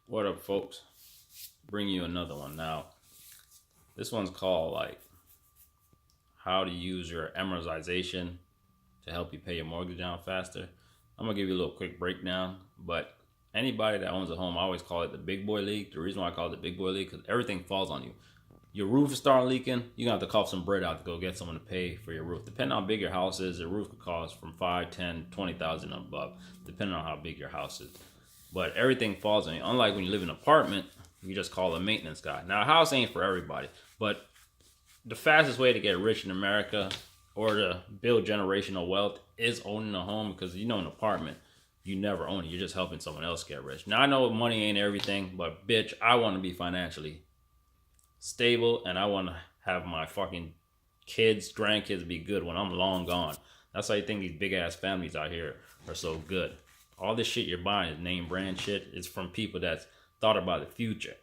What up, folks? Bring you another one now. This one's called like how to use your amortization to help you pay your mortgage down faster. I'm gonna give you a little quick breakdown, but anybody that owns a home, I always call it the big boy league. The reason why I call it the big boy league because everything falls on you. Your roof is starting leaking, you're gonna have to cough some bread out to go get someone to pay for your roof. Depending on how big your house is, the roof could cost from 5, 10, 20,000 above, depending on how big your house is. But everything falls on you. Unlike when you live in an apartment, you just call a maintenance guy. Now, a house ain't for everybody, but the fastest way to get rich in America or to build generational wealth is owning a home because an apartment, you never own it. You're just helping someone else get rich. Now, I know money ain't everything, but bitch, I want to be financially stable and I want to have my fucking kids, grandkids be good when I'm long gone. That's why you think these big ass families out here are so good. All this shit you're buying is name brand shit. It's from people that's thought about the future.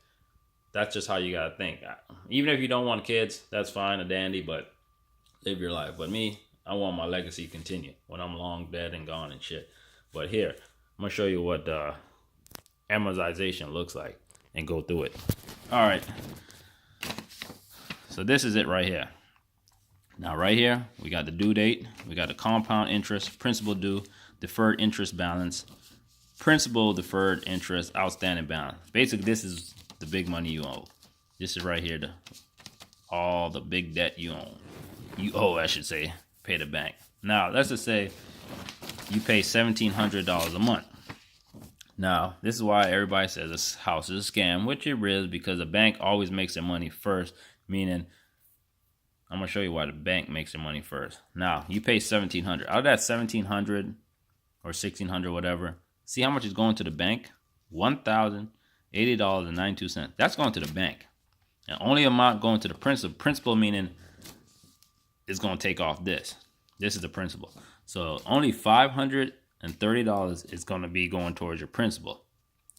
That's just how you gotta think. Even if you don't want kids, that's fine, a dandy, but live your life. But me, I want my legacy to continue when I'm long dead and gone and shit. But here, I'm gonna show you what amortization looks like and go through it. All right. So this is it right here. Now right here, we got the due date, we got the compound interest, principal due, deferred interest balance, principal deferred interest, outstanding balance. Basically, this is the big money you owe. This is right here, all the big debt you own. You owe, I should say, pay the bank. Now, let's just say you pay $1,700 a month. Now, this is why everybody says this house is a scam, which it is because the bank always makes their money first, meaning I'm gonna show you why the bank makes their money first. Now, you pay $1,700. Out of that $1,700 or $1,600, whatever, see how much is going to the bank? $1,080.92. That's going to the bank. And only amount going to the principal. Principal meaning it's going to take off this. This is the principal. So only $530 is going to be going towards your principal.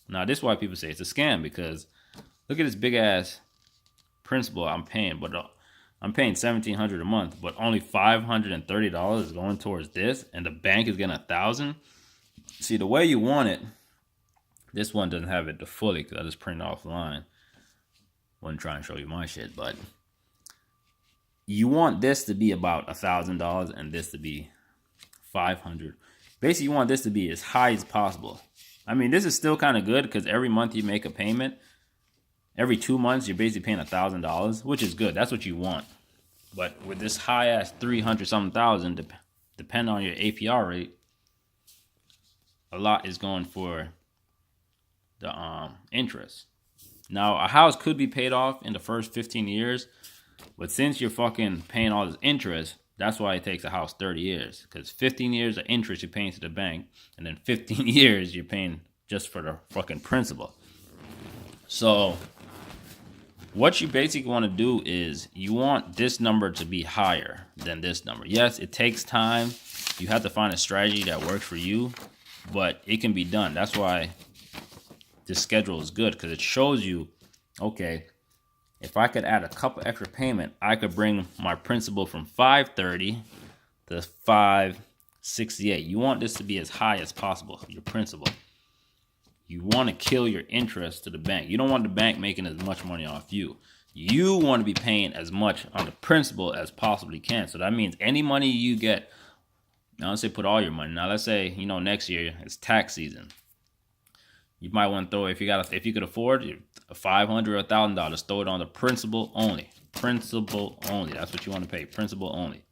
Now, this is why people say it's a scam because look at this big ass principal I'm paying, but I'm paying $1,700 a month, but only $530 is going towards this, and the bank is getting $1,000. See, the way you want it, this one doesn't have it to fully because I just printed offline. Wasn't trying to show you my shit, but you want this to be about $1,000 and this to be $500. Basically, you want this to be as high as possible. I mean, this is still kind of good because every month you make a payment. Every 2 months, you're basically paying $1,000, which is good. That's what you want. But with this high ass 300-something thousand, depending on your APR rate, a lot is going for the interest. Now, a house could be paid off in the first 15 years, but since you're fucking paying all this interest, that's why it takes a house 30 years. Because 15 years of interest you're paying to the bank, and then 15 years you're paying just for the fucking principal. So what you basically want to do is you want this number to be higher than this number. Yes, it takes time. You have to find a strategy that works for you, but it can be done. That's why this schedule is good because it shows you, okay, if I could add a couple extra payment, I could bring my principal from 530 to 568. You want this to be as high as possible, your principal. You want to kill your interest to the bank. You don't want the bank making as much money off you. You want to be paying as much on the principal as possibly can. So that means any money you get, now let's say put all your money. Now let's say, next year it's tax season. You might want to throw, if you could afford a $500 or $1,000, throw it on the principal only. Principal only. That's what you want to pay. Principal only.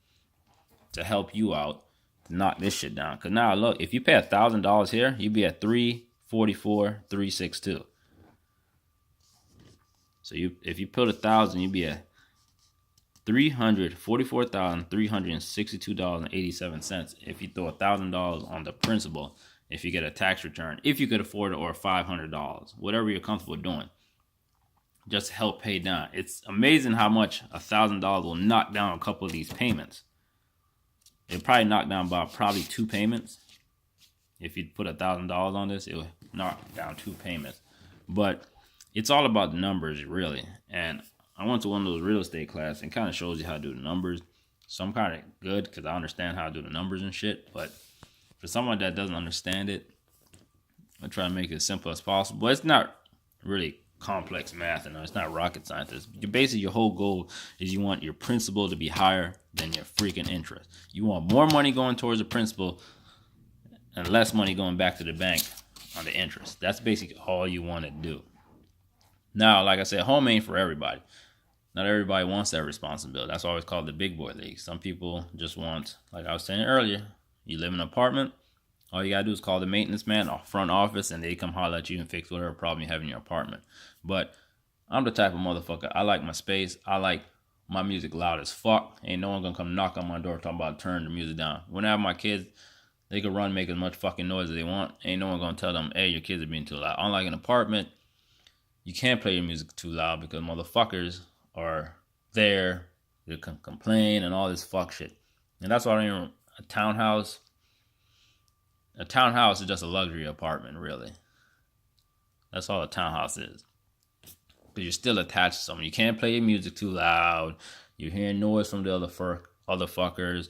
To help you out to knock this shit down. Because now look, if you pay $1,000 here, you'd be at 344,362. So if you put 1,000, you'd be at $344,362.87 if you throw $1,000 on the principal. If you get a tax return, if you could afford it, or $500, whatever you're comfortable doing, just to help pay down. It's amazing how much $1,000 will knock down a couple of these payments. It'll probably knock down about probably 2 payments. If you put $1,000 on this, it will knock down 2 payments. But it's all about the numbers, really. And I went to one of those real estate classes and kind of shows you how to do the numbers. So I'm kind of good because I understand how to do the numbers and shit. But for someone that doesn't understand it, I try to make it as simple as possible. But it's not really complex math, and it's not rocket science. Basically, your whole goal is you want your principal to be higher than your freaking interest. You want more money going towards the principal and less money going back to the bank on the interest. That's basically all you want to do. Now, like I said, home ain't for everybody. Not everybody wants that responsibility. That's why it's called the big boy league. Some people just want, like I was saying earlier, you live in an apartment, all you gotta do is call the maintenance man or front office, and they come holler at you and fix whatever problem you have in your apartment. But I'm the type of motherfucker, I like my space. I like my music loud as fuck. Ain't no one gonna come knock on my door talking about turn the music down. When I have my kids, they can run, make as much fucking noise as they want. Ain't no one gonna tell them, hey, your kids are being too loud. Unlike an apartment, you can't play your music too loud because motherfuckers are there. They can complain and all this fuck shit. And that's why a townhouse is just a luxury apartment, really. That's all a townhouse is. Because you're still attached to someone. You can't play your music too loud. You're hearing noise from the other fuckers.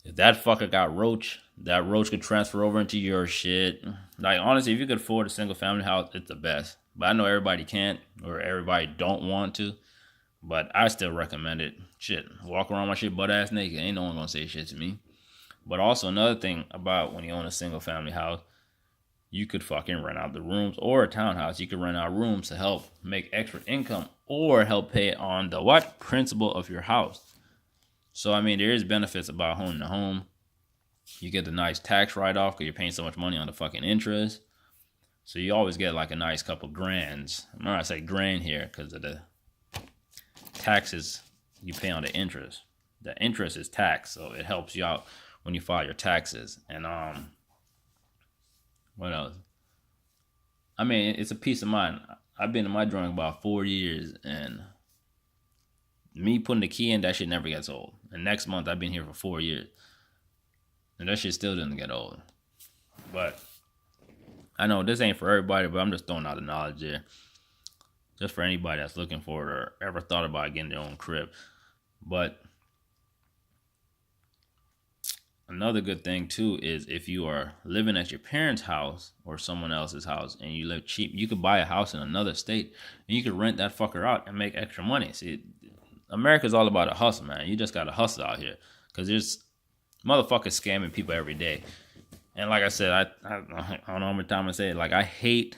If that fucker got roach, that roach could transfer over into your shit. Like, honestly, if you could afford a single family house, it's the best. But I know everybody can't, or everybody don't want to. But I still recommend it. Shit, walk around my shit butt ass naked. Ain't no one gonna say shit to me. But also another thing about when you own a single family house, you could fucking rent out the rooms, or a townhouse. You could rent out rooms to help make extra income or help pay on the principal of your house. So, I mean, there is benefits about owning a home. You get the nice tax write-off because you're paying so much money on the fucking interest. So you always get like a nice couple grands. I'm not gonna say grand here because of the taxes you pay on the interest. The interest is taxed, so it helps you out when you file your taxes. And what else? I mean, it's a peace of mind. I've been in my drawing about 4 years, and me putting the key in, that shit never gets old. And next month, I've been here for 4 years, and that shit still doesn't get old. But I know this ain't for everybody, but I'm just throwing out the knowledge there. Just for anybody that's looking for it or ever thought about getting their own crib. But another good thing too is if you are living at your parents' house or someone else's house and you live cheap, you could buy a house in another state and you could rent that fucker out and make extra money. See, America's all about a hustle, man. You just got to hustle out here because there's motherfuckers scamming people every day. And like I said, I don't know how many times I say it. Like, I hate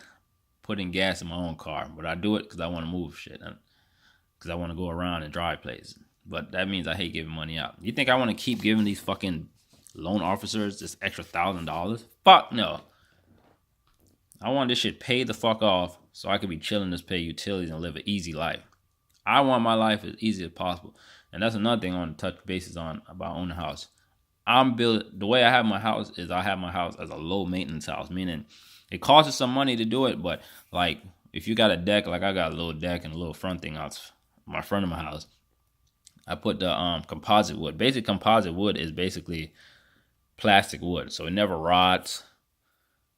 putting gas in my own car, but I do it because I want to move shit, because I want to go around and drive places. But that means I hate giving money out. You think I want to keep giving these fucking loan officers this extra $1,000? Fuck no. I want this shit paid the fuck off so I could be chilling, just pay utilities and live an easy life. I want my life as easy as possible. And that's another thing I want to touch bases on about owning a house. The way I have my house is I have my house as a low maintenance house, meaning it costs some money to do it, but like if you got a deck, like I got a little deck and a little front thing out my front of my house, I put the composite wood. Basic composite wood is basically plastic wood, so it never rots.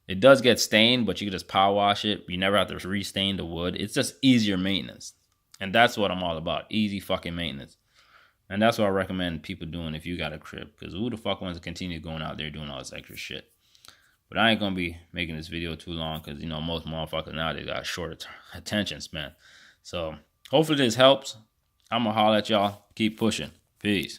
It does get stained, but you can just power wash it. You never have to restain the wood. It's just easier maintenance, and that's what I'm all about. Easy fucking maintenance. And that's what I recommend people doing if you got a crib. Because who the fuck wants to continue going out there doing all this extra shit? But I ain't going to be making this video too long because, you know, most motherfuckers nowadays got short attention span. So hopefully this helps. I'm going to holler at y'all. Keep pushing. Peace.